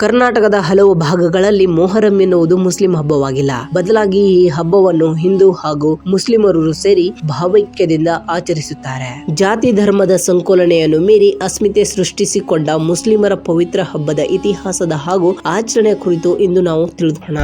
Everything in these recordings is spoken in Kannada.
ಕರ್ನಾಟಕದ ಹಲವು ಭಾಗಗಳಲ್ಲಿ ಮೊಹರಂ ಎನ್ನುವುದು ಮುಸ್ಲಿಂ ಹಬ್ಬವಾಗಿಲ್ಲ. ಬದಲಾಗಿ ಈ ಹಬ್ಬವನ್ನು ಹಿಂದೂ ಹಾಗೂ ಮುಸ್ಲಿಮರು ಸೇರಿ ಭಾವೈಕ್ಯದಿಂದ ಆಚರಿಸುತ್ತಾರೆ. ಜಾತಿ ಧರ್ಮದ ಸಂಕೋಲನೆಯನ್ನು ಮೀರಿ ಅಸ್ಮಿತೆ ಸೃಷ್ಟಿಸಿಕೊಂಡ ಮುಸ್ಲಿಮರ ಪವಿತ್ರ ಹಬ್ಬದ ಇತಿಹಾಸದ ಹಾಗೂ ಆಚರಣೆ ಕುರಿತು ಇಂದು ನಾವು ತಿಳಿಯೋಣ.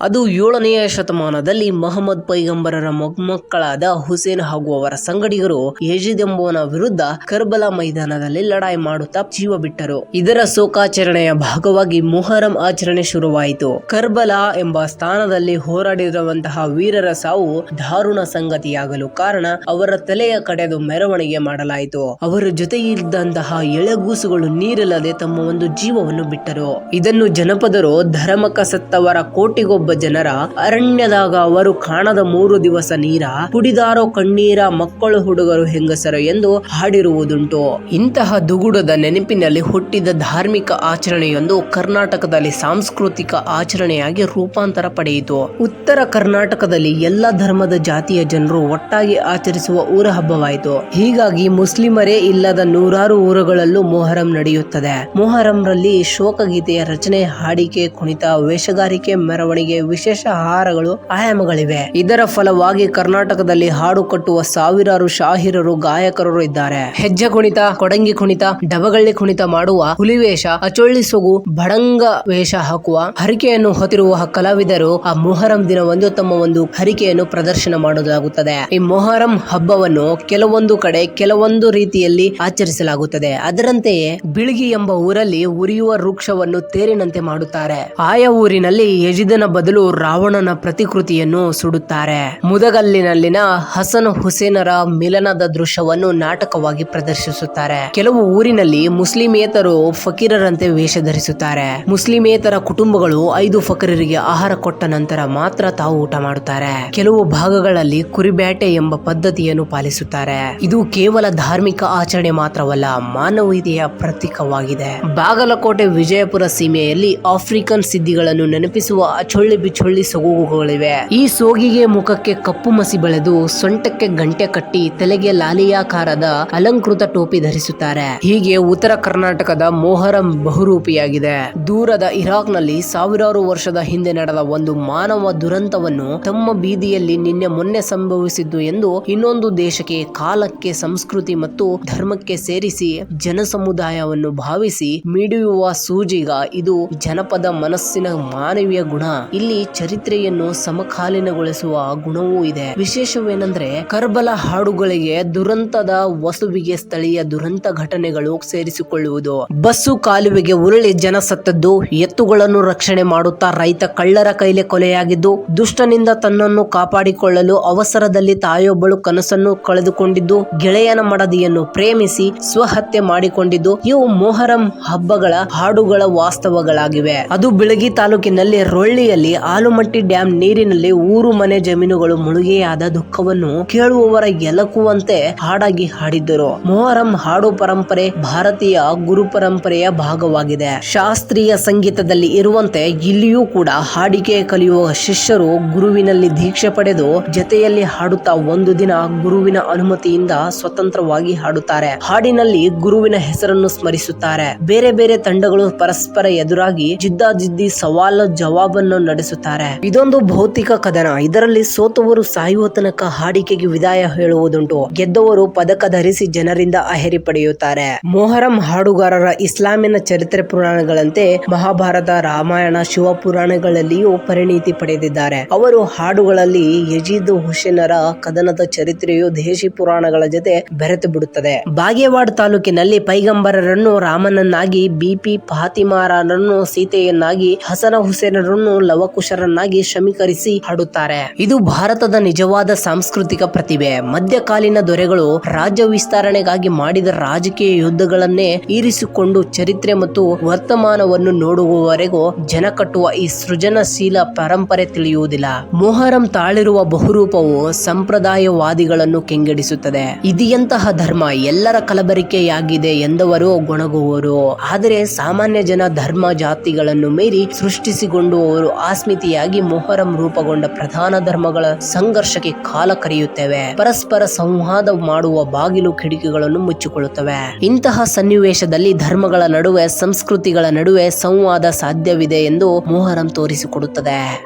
ಅದು 7ನೇ ಶತಮಾನದಲ್ಲಿ ಮಹಮ್ಮದ್ ಪೈಗಂಬರರ ಮೊಮ್ಮಕ್ಕಳಾದ ಹುಸೇನ್ ಹಾಗೂ ಅವರ ಸಂಗಡಿಗರು ಯಜೀದ್ ಎಂಬುವನ ವಿರುದ್ಧ ಕರ್ಬಲಾ ಮೈದಾನದಲ್ಲಿ ಲಡಾಯಿ ಮಾಡುತ್ತಾ ಜೀವ ಬಿಟ್ಟರು. ಇದರ ಶೋಕಾಚರಣೆಯ ಭಾಗವಾಗಿ ಮೊಹರಂ ಆಚರಣೆ ಶುರುವಾಯಿತು. ಕರ್ಬಲಾ ಎಂಬ ಸ್ಥಾನದಲ್ಲಿ ಹೋರಾಡಿರುವಂತಹ ವೀರರ ಸಾವು ದಾರುಣ ಸಂಗತಿಯಾಗಲು ಕಾರಣ ಅವರ ತಲೆಯ ಕಡೆದು ಮೆರವಣಿಗೆ ಮಾಡಲಾಯಿತು. ಅವರ ಜೊತೆಯಿದ್ದಂತಹ ಎಳೆಗೂಸುಗಳು ನೀರಿಲ್ಲದೆ ತಮ್ಮ ಒಂದು ಜೀವವನ್ನು ಬಿಟ್ಟರು. ಇದನ್ನು ಜನಪದರು ಧರ್ಮಕ ಸತ್ತವರ ಕೋಟಿಗೊಬ್ಬ ಜನರ ಅರಣ್ಯದಾಗ ಅವರು ಕಾಣದ 3 ದಿವಸ ನೀರ ಕುಡಿದಾರೋ ಕಣ್ಣೀರ ಮಕ್ಕಳು ಹುಡುಗರು ಹೆಂಗಸರು ಎಂದು ಹಾಡಿರುವುದುಂಟು. ಇಂತಹ ದುಗುಡದ ನೆನಪಿನಲ್ಲಿ ಹುಟ್ಟಿದ ಧಾರ್ಮಿಕ ಆಚರಣೆಯೊಂದು ಕರ್ನಾಟಕದಲ್ಲಿ ಸಾಂಸ್ಕೃತಿಕ ಆಚರಣೆಯಾಗಿ ರೂಪಾಂತರ ಪಡೆಯಿತು. ಉತ್ತರ ಕರ್ನಾಟಕದಲ್ಲಿ ಎಲ್ಲ ಧರ್ಮದ ಜಾತಿಯ ಜನರು ಒಟ್ಟಾಗಿ ಆಚರಿಸುವ ಊರ ಹಬ್ಬವಾಯಿತು. ಹೀಗಾಗಿ ಮುಸ್ಲಿಮರೇ ಇಲ್ಲದ ನೂರಾರು ಊರುಗಳಲ್ಲೂ ಮೊಹರಂ ನಡೆಯುತ್ತದೆ. ಮೊಹರಂರಲ್ಲಿ ಶೋಕಗೀತೆಯ ರಚನೆ, ಹಾಡಿಕೆ, ಕುಣಿತ, ವೇಷಗಾರಿಕೆ, ಮೆರವಣಿಗೆ, ವಿಶೇಷ ಆಹಾರಗಳು, ಆಯಾಮಗಳಿವೆ. ಇದರ ಫಲವಾಗಿ ಕರ್ನಾಟಕದಲ್ಲಿ ಹಾಡು ಕಟ್ಟುವ ಸಾವಿರಾರು ಶಾಹಿರರು, ಗಾಯಕರು ಇದ್ದಾರೆ. ಹೆಜ್ಜೆ ಕುಣಿತ, ಕೊಡಂಗಿ ಕುಣಿತ, ಡಬಗಳ್ಳಿ ಕುಣಿತ ಮಾಡುವ, ಹುಲಿವೇಷ, ಅಚೊಳ್ಳಿ ಸೊಗು, ಬಡಂಗ ವೇಷ ಹಾಕುವ, ಹರಿಕೆಯನ್ನು ಹೊತ್ತಿರುವ ಕಲಾವಿದರು ಆ ಮೊಹರಂ ದಿನವಂದು ತಮ್ಮ ಒಂದು ಹರಿಕೆಯನ್ನು ಪ್ರದರ್ಶನ ಮಾಡಲಾಗುತ್ತದೆ. ಈ ಮೊಹರಂ ಹಬ್ಬವನ್ನು ಕೆಲವೊಂದು ಕಡೆ ಕೆಲವೊಂದು ರೀತಿಯಲ್ಲಿ ಆಚರಿಸಲಾಗುತ್ತದೆ. ಅದರಂತೆಯೇ ಬಿಳ್ಗಿ ಎಂಬ ಊರಲ್ಲಿ ಉರಿಯುವ ವೃಕ್ಷವನ್ನು ತೇರಿನಂತೆ ಮಾಡುತ್ತಾರೆ. ಆಯಾ ಊರಿನಲ್ಲಿ ಯಜೀದನ ಬದಲು ರಾವಣನ ಪ್ರತಿಕೃತಿಯನ್ನು ಸುಡುತ್ತಾರೆ. ಮುದಗಲ್ಲಿನಲ್ಲಿನ ಹಸನ್ ಹುಸೇನರ ಮಿಲನದ ದೃಶ್ಯವನ್ನು ನಾಟಕವಾಗಿ ಪ್ರದರ್ಶಿಸುತ್ತಾರೆ. ಕೆಲವು ಊರಿನಲ್ಲಿ ಮುಸ್ಲಿಮೇತರು ಫಕೀರರಂತೆ ವೇಷ ಧರಿಸುತ್ತಾರೆ. ಮುಸ್ಲಿಮೇತರ ಕುಟುಂಬಗಳು 5 ಫಕೀರರಿಗೆ ಆಹಾರ ಕೊಟ್ಟ ನಂತರ ಮಾತ್ರ ತಾವು ಊಟ ಮಾಡುತ್ತಾರೆ. ಕೆಲವು ಭಾಗಗಳಲ್ಲಿ ಕುರಿಬ್ಯಾಟೆ ಎಂಬ ಪದ್ಧತಿಯನ್ನು ಪಾಲಿಸುತ್ತಾರೆ. ಇದು ಕೇವಲ ಧಾರ್ಮಿಕ ಆಚರಣೆ ಮಾತ್ರವಲ್ಲ, ಮಾನವೀಯತೆಯ ಪ್ರತೀಕವಾಗಿದೆ. ಬಾಗಲಕೋಟೆ, ವಿಜಯಪುರ ಸೀಮೆಯಲ್ಲಿ ಆಫ್ರಿಕನ್ ಸಿದ್ಧಿಗಳನ್ನು ನೆನಪಿಸುವ ಅಚೊಳ್ಳಿ ಬಿಚೊಳ್ಳಿ ಸೊಗುಗಳಿವೆ. ಈ ಸೋಗಿಗೆ ಮುಖಕ್ಕೆ ಕಪ್ಪು ಮಸಿ ಬೆಳೆದು ಸೊಂಟಕ್ಕೆ ಗಂಟೆ ಕಟ್ಟಿ ತಲೆಗೆ ಲಾಲಿಯಾಕಾರದ ಅಲಂಕೃತ ಟೋಪಿ ಧರಿಸುತ್ತಾರೆ. ಹೀಗೆ ಉತ್ತರ ಕರ್ನಾಟಕದ ಮೊಹರಂ ಬಹುರೂಪಿಯಾಗಿದೆ. ದೂರದ ಇರಾಕ್ನಲ್ಲಿ ಸಾವಿರಾರು ವರ್ಷದ ಹಿಂದೆ ನಡೆದ ಒಂದು ಮಾನವ ದುರಂತವನ್ನು ತಮ್ಮ ಬೀದಿಯಲ್ಲಿ ನಿನ್ನೆ ಮೊನ್ನೆ ಸಂಭವಿಸಿದ್ದು ಎಂದು ಇನ್ನೊಂದು ದೇಶಕ್ಕೆ, ಕಾಲಕ್ಕೆ, ಸಂಸ್ಕೃತಿ ಮತ್ತು ಧರ್ಮಕ್ಕೆ ಸೇರಿಸಿ ಜನಸಮುದಾಯವನ್ನು ಭಾವಿಸಿ ಮಿಡಿಯುವ ಸೂಜಿಗ ಇದು ಜನಪದ ಮನಸ್ಸಿನ ಮಾನವೀಯ ಗುಣ. ಇಲ್ಲಿ ಚರಿತ್ರೆಯನ್ನು ಸಮಕಾಲೀನಗೊಳಿಸುವ ಗುಣವೂ ಇದೆ. ವಿಶೇಷವೇನೆಂದ್ರೆ ಕರ್ಬಲಾ ಹಾಡುಗಳಿಗೆ ದುರಂತದ ವಸ್ತುವಿಗೆ ಸ್ಥಳೀಯ ದುರಂತ ಘಟನೆಗಳು ಸೇರಿಸಿಕೊಳ್ಳುವುದು. ಬಸ್ಸು ಕಾಲುವೆಗೆ ಉರುಳಿ ಜನ ಸತ್ತದ್ದು, ಎತ್ತುಗಳನ್ನು ರಕ್ಷಣೆ ಮಾಡುತ್ತಾ ರೈತ ಕಳ್ಳರ ಕೈಲೆ ಕೊಲೆಯಾಗಿದ್ದು, ದುಷ್ಟನಿಂದ ತನ್ನನ್ನು ಕಾಪಾಡಿಕೊಳ್ಳಲು ಅವಸರದಲ್ಲಿ ತಾಯೊಬ್ಬಳು ಕನಸನ್ನು ಕಳೆದುಕೊಂಡಿದ್ದು, ಗೆಳೆಯನ ಮಡದಿಯನ್ನು ಪ್ರೇಮಿಸಿ ಸ್ವಹತ್ಯೆ ಮಾಡಿಕೊಂಡಿದ್ದು, ಇವು ಮೊಹರಂ ಹಬ್ಬಗಳ ಹಾಡುಗಳ ವಾಸ್ತವಗಳಾಗಿವೆ. ಅದು ಬಿಳಗಿ ತಾಲೂಕಿನಲ್ಲಿ ರೊಳ್ಳಿಯಲ್ಲಿ ಆಲಮಟ್ಟಿ ಡ್ಯಾಂ ನೀರಿನಲ್ಲಿ ಊರು ಮನೆ ಜಮೀನುಗಳು ಮುಳುಗೆಯಾದ ದುಃಖವನ್ನು ಕೇಳುವವರ ಎಲಕುವಂತೆ ಹಾಡಾಗಿ ಹಾಡಿದ್ದರು. ಮೊಹರಂ ಹಾಡು ಪರಂಪರೆ ಭಾರತೀಯ ಗುರು ಪರಂಪರೆಯ ಭಾಗವಾಗಿದೆ. ಶಾಸ್ತ್ರೀಯ ಸಂಗೀತದಲ್ಲಿ ಇರುವಂತೆ ಇಲ್ಲಿಯೂ ಕೂಡ ಹಾಡಿಕೆ ಕಲಿಯುವ ಶಿಷ್ಯರು ಗುರುವಿನಲ್ಲಿ ದೀಕ್ಷೆ ಪಡೆದು ಜೊತೆಯಲ್ಲಿ ಹಾಡುತ್ತಾ ಒಂದು ದಿನ ಗುರುವಿನ ಅನುಮತಿಯಿಂದ ಸ್ವತಂತ್ರವಾಗಿ ಹಾಡುತ್ತಾರೆ. ಹಾಡಿನಲ್ಲಿ ಗುರುವಿನ ಹೆಸರನ್ನು ಸ್ಮರಿಸುತ್ತಾರೆ. ಬೇರೆ ಬೇರೆ ತಂಡಗಳು ಪರಸ್ಪರ ಎದುರಾಗಿ ಜಿದ್ದಾಜಿದ್ದಿ ಸವಾಲು ಜವಾಬನ್ನು ನಡೆಸುತ್ತಾರೆ. ಇದೊಂದು ಭೌತಿಕ ಕದನ. ಇದರಲ್ಲಿ ಸೋತವರು ಸಾಯುವ ತನಕ ಹಾಡಿಕೆಗೆ ವಿದಾಯ ಹೇಳುವುದುಂಟು. ಗೆದ್ದವರು ಪದಕ ಧರಿಸಿ ಜನರಿಂದ ಅಹೇರಿ ಪಡೆಯುತ್ತಾರೆ. ಮೊಹರಂ ಹಾಡುಗಾರರ ಇಸ್ಲಾಮಿನ ಚರಿತ್ರೆ ಪುರಾಣಗಳಂತೆ ಮಹಾಭಾರತ, ರಾಮಾಯಣ, ಶಿವ ಪುರಾಣಗಳಲ್ಲಿಯೂ ಪರಿಣಿತಿ ಪಡೆದಿದ್ದಾರೆ. ಅವರು ಹಾಡುಗಳಲ್ಲಿ ಯಜೀದ್ ಹುಸೇನರ ಕದನದ ಚರಿತ್ರೆಯು ದೇಶಿ ಪುರಾಣಗಳ ಜೊತೆ ಬೆರೆತು ಬಿಡುತ್ತದೆ. ಬಾಗೇವಾಡ ತಾಲೂಕಿನಲ್ಲಿ ಪೈಗಂಬರರನ್ನು ರಾಮನನ್ನಾಗಿ, ಬಿಪಿ ಫಾತಿಮಾರನ್ನು ಸೀತೆಯನ್ನಾಗಿ, ಹಸನ ಹುಸೇನರನ್ನು ಲವಕುಶರನ್ನಾಗಿ ಸಮೀಕರಿಸಿ ಹಾಡುತ್ತಾರೆ. ಇದು ಭಾರತದ ನಿಜವಾದ ಸಾಂಸ್ಕೃತಿಕ ಪ್ರತಿಭೆ. ಮಧ್ಯಕಾಲೀನ ದೊರೆಗಳು ರಾಜ್ಯ ವಿಸ್ತರಣೆಗಾಗಿ ಮಾಡಿದ ರಾಜಕೀಯ ಯುದ್ಧಗಳನ್ನೇ ಇರಿಸಿಕೊಂಡು ಚರಿತ್ರೆ ಮತ್ತು ವರ್ತಮಾನವನ್ನು ನೋಡುವವರೆಗೂ ಜನ ಕಟ್ಟುವ ಈ ಸೃಜನಶೀಲ ಪರಂಪರೆ ತಿಳಿಯುವುದಿಲ್ಲ. ಮೊಹರಂ ತಾಳಿರುವ ಬಹುರೂಪವು ಸಂಪ್ರದಾಯವಾದಿಗಳನ್ನು ಕೆಂಗೆಡಿಸುತ್ತದೆ. ಇದೆಂತಹ ಧರ್ಮ, ಎಲ್ಲರ ಕಲಬೆರಕೆಯಾಗಿದೆ ಎಂದವರು ಗೊಣಗುವರು. ಆದರೆ ಸಾಮಾನ್ಯ ಜನ ಧರ್ಮ ಜಾತಿಗಳನ್ನು ಮೀರಿ ಸೃಷ್ಟಿಸಿಕೊಂಡು ಅವರು ಅಸ್ಮಿತೆಯಾಗಿ ಮೊಹರಂ ರೂಪುಗೊಂಡ ಪ್ರಧಾನ ಧರ್ಮಗಳ ಸಂಘರ್ಷಕ್ಕೆ ಕಾಲ ಕರೆಯುತ್ತವೆ. ಪರಸ್ಪರ ಸಂವಾದ ಮಾಡುವ ಬಾಗಿಲು ಕಿಟಕಿಗಳನ್ನು ಮುಚ್ಚಿಕೊಳ್ಳುತ್ತವೆ. ಇಂತಹ ಸನ್ನಿವೇಶದಲ್ಲಿ ಧರ್ಮಗಳ ನಡುವೆ, ಸಂಸ್ಕೃತಿಗಳ ನಡುವೆ ಸಂವಾದ ಸಾಧ್ಯವಿದೆ ಎಂದು ಮೊಹರಂ ತೋರಿಸಿಕೊಡುತ್ತದೆ.